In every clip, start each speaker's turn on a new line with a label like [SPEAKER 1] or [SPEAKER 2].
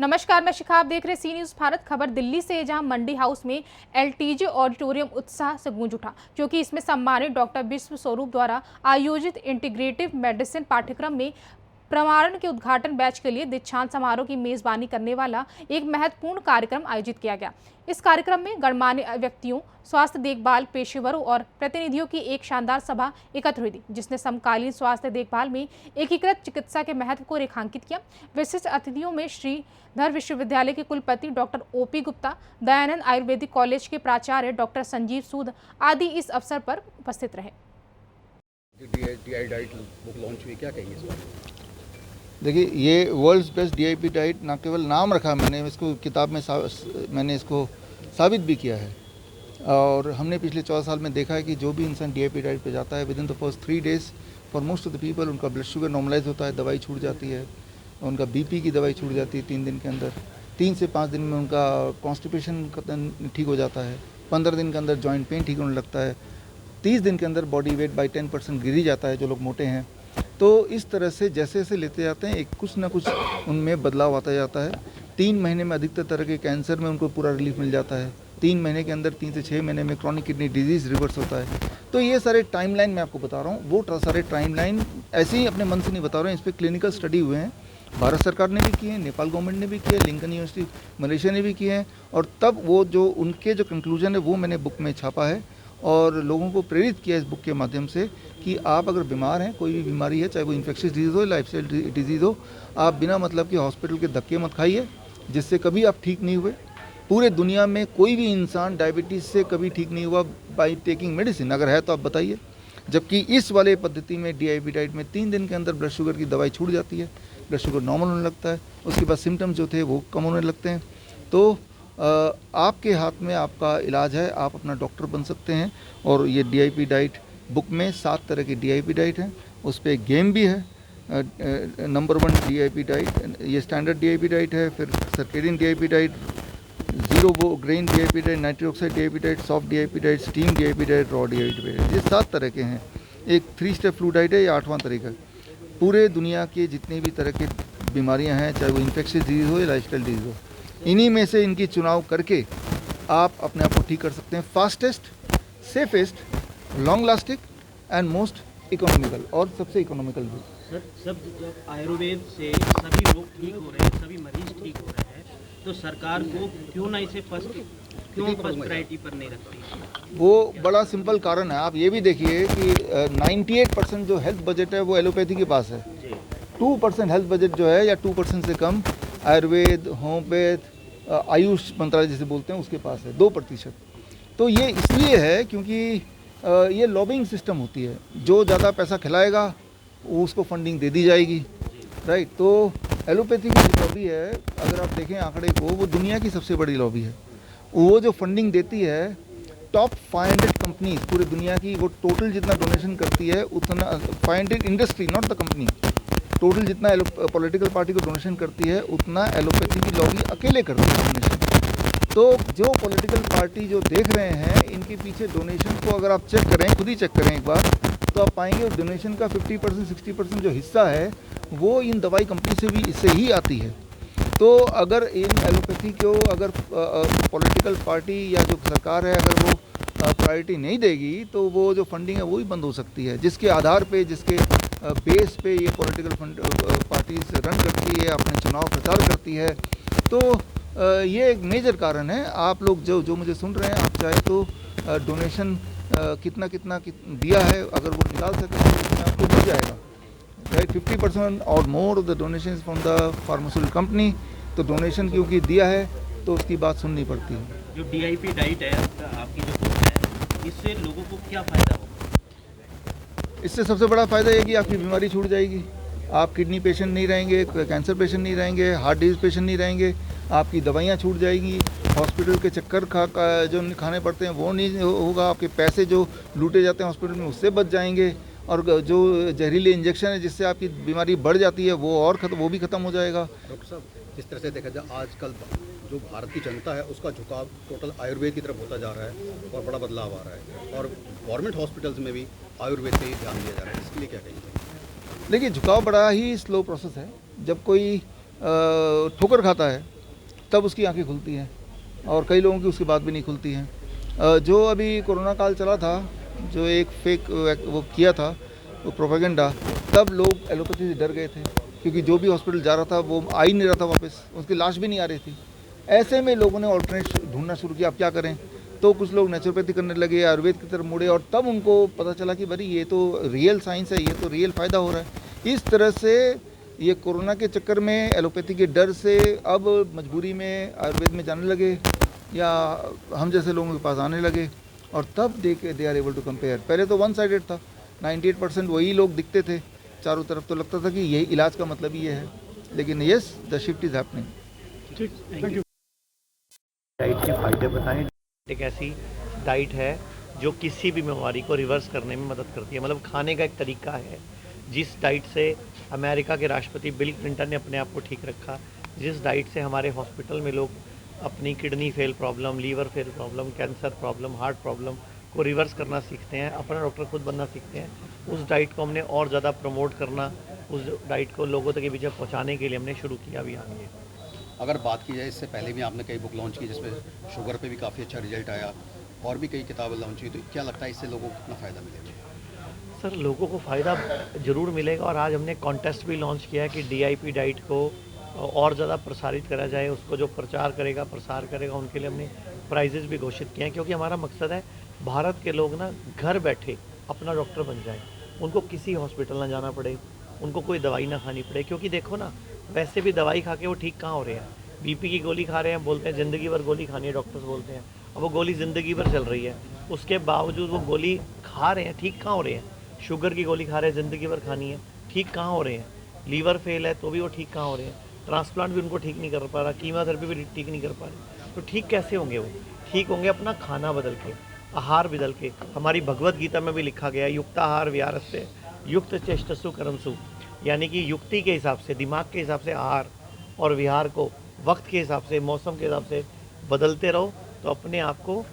[SPEAKER 1] नमस्कार, मैं शिखा। आप देख रहे सी न्यूज़ भारत। खबर दिल्ली से है, जहां मंडी हाउस में एलटीजे ऑडिटोरियम उत्साह से गूंज उठा, क्योंकि इसमें सम्मानित डॉक्टर विश्व स्वरूप द्वारा आयोजित इंटीग्रेटिव मेडिसिन पाठ्यक्रम में प्रमाणन के उद्घाटन बैच के लिए दीक्षांत समारोह की मेजबानी करने वाला एक महत्वपूर्ण कार्यक्रम आयोजित किया गया। इस कार्यक्रम में गणमान्य व्यक्तियों, स्वास्थ्य देखभाल पेशेवरों और प्रतिनिधियों की एक शानदार सभा एकत्र हुई थी, जिसने समकालीन स्वास्थ्य देखभाल में एकीकृत चिकित्सा के महत्व को रेखांकित किया। विशिष्ट अतिथियों में श्रीधर विश्वविद्यालय के कुलपति doctor OP Gupta, Dayanand Ayurvedic college के प्राचार्य डॉक्टर संजीव सूद आदि इस अवसर पर उपस्थित रहे।
[SPEAKER 2] DIP डाइट बुक लॉन्च हुई, क्या कहेंगे इस बारे में?
[SPEAKER 3] देखिए, ये वर्ल्ड्स बेस्ट DIP डाइट ना केवल नाम रखा, मैंने इसको किताब में मैंने इसको साबित भी किया है। और हमने पिछले 14 साल में देखा है कि जो भी इंसान DIP डाइट पे जाता है, with in the first 3 days for most of the people उनका ब्लड शुगर नॉर्मलाइज होता है, दवाई छूट जाती है, उनका BP की दवाई छूट जाती है 3 दिन के अंदर। 3 से 5 दिन में उनका कॉन्स्टिपेशन ठीक हो जाता है। 15 दिन के अंदर जॉइंट पेन ठीक होने लगता है। 30 दिन के अंदर बॉडी वेट बाई 10% गिर ही जाता है जो लोग मोटे हैं। तो इस तरह से जैसे जैसे लेते जाते हैं, एक कुछ ना कुछ उनमें बदलाव आता जाता है। 3 महीने में अधिकतर तरह के कैंसर में उनको पूरा रिलीफ मिल जाता है। 3 महीने के अंदर 3 से 6 महीने में क्रॉनिक किडनी डिजीज़ रिवर्स होता है। तो ये सारे टाइमलाइन मैं आपको बता रहा हूँ, वो सारे टाइमलाइन ऐसे ही अपने मन से नहीं बता रहे हैं, इस पर क्लिनिकल स्टडी हुए हैं। भारत सरकार ने भी किए हैं, नेपाल गवर्नमेंट ने भी किया, लिंकन यूनिवर्सिटी मलेशिया ने भी किए हैं। और तब वो जो उनके जो कंक्लूजन है वो मैंने बुक में छापा है और लोगों को प्रेरित किया इस बुक के माध्यम से कि आप अगर बीमार हैं, कोई भी बीमारी है, चाहे वो इन्फेक्शियस डिजीज़ हो, लाइफस्टाइल डिजीज़ हो, आप बिना मतलब के हॉस्पिटल के धक्के मत खाइए, जिससे कभी आप ठीक नहीं हुए। पूरे दुनिया में कोई भी इंसान डायबिटीज़ से कभी ठीक नहीं हुआ बाई टेकिंग मेडिसिन, अगर है तो आप बताइए। जबकि इस वाले पद्धति में DIP डाइट में 3 दिन के अंदर ब्लड शुगर की दवाई छूट जाती है, ब्लड शुगर नॉर्मल होने लगता है, उसके बाद सिम्टम्स जो थे वो कम होने लगते हैं। तो आपके हाथ में आपका इलाज है, आप अपना डॉक्टर बन सकते हैं। और ये DIP डाइट बुक में 7 तरह की DIP डाइट हैं, उस पर एक गेम भी है। नंबर 1 DIP डाइट, ये स्टैंडर्ड DIP डाइट है, फिर circadian DIP diet, zero grain DIP diet, nitric oxide DIP diet, soft DIP diet, steam DIP diet, raw DIP diet, ये 7 तरह के हैं। एक 3 स्टेप फ्लू डाइट है, ये 8वां तरीका। पूरे दुनिया के जितने भी तरह की बीमारियां हैं, चाहे वो इन्फेक्शियस डिजीज़ हो या लाइफस्टाइल डिजीज़ हो, इन्हीं में से इनकी चुनाव करके आप अपने आप को ठीक कर सकते हैं। Fastest, safest, long lasting and most economical, और सबसे इकोनॉमिकल भी।
[SPEAKER 4] सर, सब जब आयुर्वेद से सभी लोग ठीक हो रहे हैं, सभी मरीज ठीक हो रहे हैं, तो सरकार को क्यों ना इसे फर्स्ट प्रायोरिटी पर नहीं रखती?
[SPEAKER 3] वो बड़ा सिंपल कारण है। आप ये भी देखिए कि 98% जो हेल्थ बजट है वो एलोपैथी के पास है। 2% हेल्थ बजट जो है, या 2% से कम आयुर्वेद, होम्योपैथ, आयुष मंत्रालय जिसे बोलते हैं उसके पास है, 2%। तो ये इसलिए है क्योंकि ये लॉबिंग सिस्टम होती है, जो ज़्यादा पैसा खिलाएगा उसको फंडिंग दे दी जाएगी, राइट। तो एलोपैथी की जो लॉबी है, अगर आप देखें आंकड़े को, वो दुनिया की सबसे बड़ी लॉबी है। वो जो फंडिंग देती है, टॉप 500 कंपनीज पूरे दुनिया की, वो टोटल जितना डोनेशन करती है उतना 500 industry, not the company, total जितना पॉलिटिकल पार्टी को डोनेशन करती है उतना एलोपैथी की लॉबी अकेले करती है डोनेशन। तो जो पॉलिटिकल पार्टी जो देख रहे हैं, इनके पीछे डोनेशन को अगर आप चेक करें, खुद ही चेक करें एक बार, तो आप पाएंगे डोनेशन का 50% 60% जो हिस्सा है वो इन दवाई कंपनी से भी इससे ही आती है। तो अगर इन एलोपैथी को अगर पॉलिटिकल पार्टी या जो सरकार है अगर वो प्रायोरिटी नहीं देगी, तो वो जो फंडिंग है वो ही बंद हो सकती है, जिसके आधार पे, जिसके बेस पे ये पॉलिटिकल पार्टीज रन करती है, अपने चुनाव प्रचार करती है। तो ये एक मेजर कारण है। आप लोग जो मुझे सुन रहे हैं, आप चाहे तो डोनेशन कितना दिया है, अगर वो निकाल सकें तो आपको मिल जाएगा, राइट। 50% और more of the donation from the pharmaceutical company. तो डोनेशन क्योंकि दिया है तो उसकी बात सुननी पड़ती है।
[SPEAKER 4] जो DIP डाइट है आपकी जो बुक है, इससे लोगों को क्या फ़ायदा होगा?
[SPEAKER 3] इससे सबसे बड़ा फ़ायदा ये कि आपकी बीमारी छूट जाएगी, आप किडनी पेशेंट नहीं रहेंगे, कैंसर पेशेंट नहीं रहेंगे, हार्ट डिजीज़ पेशेंट नहीं रहेंगे, आपकी दवाइयाँ छूट जाएगी, हॉस्पिटल के चक्कर जो खाने पड़ते हैं वो नहीं होगा, आपके पैसे जो लूटे जाते हैं हॉस्पिटल में उससे बच जाएंगे, और जो जहरीले इंजेक्शन है जिससे आपकी बीमारी बढ़ जाती है वो भी ख़त्म हो जाएगा।
[SPEAKER 2] डॉक्टर साहब, जिस तरह से देखा जाए आजकल जो भारत की जनता है उसका झुकाव टोटल आयुर्वेद की तरफ होता जा रहा है और बड़ा बदलाव आ रहा है, और गवर्नमेंट हॉस्पिटल्स में भी आयुर्वेद पे ही ध्यान दिया जा रहा है, इसके लिए क्या कहेंगे?
[SPEAKER 3] देखिए, झुकाव बड़ा ही स्लो प्रोसेस है। जब कोई ठोकर खाता है तब उसकी आंखें खुलती हैं, और कई लोगों की उसके बाद भी नहीं खुलती हैं। जो अभी कोरोना काल चला था, जो एक फेक वो किया था, वो प्रोपेगेंडा, तब लोग एलोपैथी से डर गए थे, क्योंकि जो भी हॉस्पिटल जा रहा था वो आ ही नहीं रहा था वापस, उसकी लाश भी नहीं आ रही थी। ऐसे में लोगों ने ऑल्टरनेट ढूंढना शुरू किया, अब क्या करें। तो कुछ लोग नेचुरोपैथी करने लगे, आयुर्वेद की तरफ मुड़े, और तब उनको पता चला कि भाई ये तो रियल साइंस है, ये तो रियल फ़ायदा हो रहा है। इस तरह से ये कोरोना के चक्कर में एलोपैथी के डर से अब मजबूरी में आयुर्वेद में जाने लगे, या हम जैसे लोगों के पास आने लगे, और तब they are able to compare. पहले तो वन साइडेड था, 98% वही लोग दिखते थे चारों तरफ, तो लगता था कि यही इलाज का मतलब ही ये है, लेकिन yes, the shift is happening.
[SPEAKER 4] ठीक, थैंक यू।
[SPEAKER 5] डाइट के फायदे बताएं। एक ऐसी डाइट है जो किसी भी बीमारी को रिवर्स करने में मदद करती है। मतलब खाने का एक तरीका है जिस डाइट से अमेरिका के राष्ट्रपति बिल क्लिंटन ने अपने आप को ठीक रखा, जिस डाइट से हमारे हॉस्पिटल में लोग अपनी kidney fail problem, liver fail problem, cancer problem, heart problem को रिवर्स करना सीखते हैं, अपना डॉक्टर खुद बनना सीखते हैं, उस डाइट को हमने और ज़्यादा प्रमोट करना, उस डाइट को लोगों तक के बीच पहुँचाने के लिए हमने शुरू किया अभियान ये।
[SPEAKER 2] अगर बात की जाए, इससे पहले भी आपने कई बुक लॉन्च की जिसमें शुगर पे भी काफ़ी अच्छा रिजल्ट आया, और भी कई किताबें लॉन्च हुई, तो क्या लगता है इससे लोगों को कितना फ़ायदा मिलेगा?
[SPEAKER 5] सर, लोगों को फ़ायदा ज़रूर मिलेगा, और आज हमने कॉन्टेस्ट भी लॉन्च किया है कि DIP डाइट को और ज़्यादा प्रसारित करा जाए। उसको जो प्रचार करेगा, प्रसार करेगा, उनके लिए हमने प्राइजेज़ भी घोषित किए हैं, क्योंकि हमारा मकसद है भारत के लोग ना घर बैठे अपना डॉक्टर बन जाएं, उनको किसी हॉस्पिटल ना जाना पड़े, उनको कोई दवाई ना खानी पड़े। क्योंकि देखो ना, वैसे भी दवाई खा के वो ठीक कहाँ हो रहे हैं। BP की गोली खा रहे हैं, बोलते हैं ज़िंदगी भर गोली खानी है, डॉक्टर्स बोलते हैं, अब वो गोली ज़िंदगी भर चल रही है, उसके बावजूद वो गोली खा रहे हैं, ठीक कहाँ हो रहे हैं। शुगर की गोली खा रहे हैं, ज़िंदगी भर खानी है, ठीक कहाँ हो रहे हैं। लीवर फेल है तो भी वो ठीक कहाँ हो रहे हैं। ट्रांसप्लांट भी उनको ठीक नहीं कर पा रहा, कीमोथेरेपी भी ठीक नहीं कर पा रहे, तो ठीक कैसे होंगे वो? ठीक होंगे अपना खाना बदल के, आहार बदल के। हमारी भगवत गीता में भी लिखा गया है, युक्ताहार विहारस्य युक्त चेष्टसु कर्मसु, यानी कि युक्ति के हिसाब से, दिमाग के हिसाब से आहार और विहार को वक्त के हिसाब से, मौसम के हिसाब से बदलते रहो, तो अपने आप को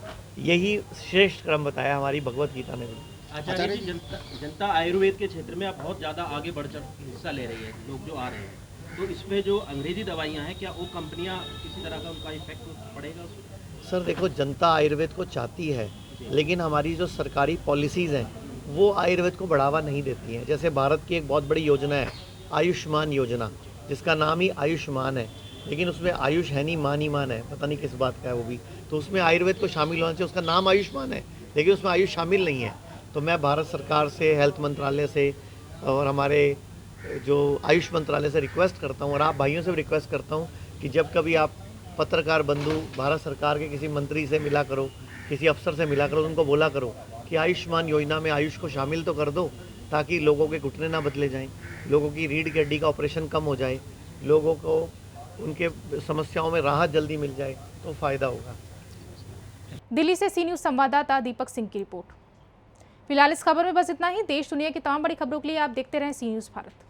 [SPEAKER 5] यही श्रेष्ठ क्रम बताया हमारी भगवत गीता ने भी।
[SPEAKER 4] आचार्य जी, जनता आयुर्वेद के क्षेत्र में अब बहुत ज़्यादा आगे बढ़ चढ़ हिस्सा ले रही है, लोग जो आ रहे हैं, तो इसमें जो अंग्रेजी दवाइयाँ हैं, क्या वो कंपनियाँ किसी तरह का उनका इफेक्ट पड़ेगा उसमें?
[SPEAKER 5] सर देखो, जनता आयुर्वेद को चाहती है, लेकिन हमारी जो सरकारी पॉलिसीज़ हैं वो आयुर्वेद को बढ़ावा नहीं देती हैं। जैसे भारत की एक बहुत बड़ी योजना है आयुष्मान योजना, जिसका नाम ही आयुष्मान है, लेकिन उसमें आयुष है नहीं, मान ही मान है, पता नहीं किस बात का है वो भी। तो उसमें आयुर्वेद को शामिल होने से, उसका नाम आयुष्मान है लेकिन उसमें आयुष शामिल नहीं है। तो मैं भारत सरकार से, हेल्थ मंत्रालय से और हमारे जो आयुष मंत्रालय से रिक्वेस्ट करता हूँ, और आप भाइयों से भी रिक्वेस्ट करता हूँ कि जब कभी आप पत्रकार बंधु भारत सरकार के किसी मंत्री से मिला करो, किसी अफसर से मिला करो, तो उनको बोला करो कि आयुष्मान योजना में आयुष को शामिल तो कर दो, ताकि लोगों के घुटने ना बदले जाएं, लोगों की रीढ़ की हड्डी का ऑपरेशन कम हो जाए, लोगों को उनके समस्याओं में राहत जल्दी मिल जाए, तो फ़ायदा होगा।
[SPEAKER 1] दिल्ली से सी न्यूज़ संवाददाता दीपक सिंह की रिपोर्ट। फिलहाल इस खबर में बस इतना ही। देश दुनिया की तमाम बड़ी खबरों के लिए आप देखते रहें सी न्यूज़ भारत।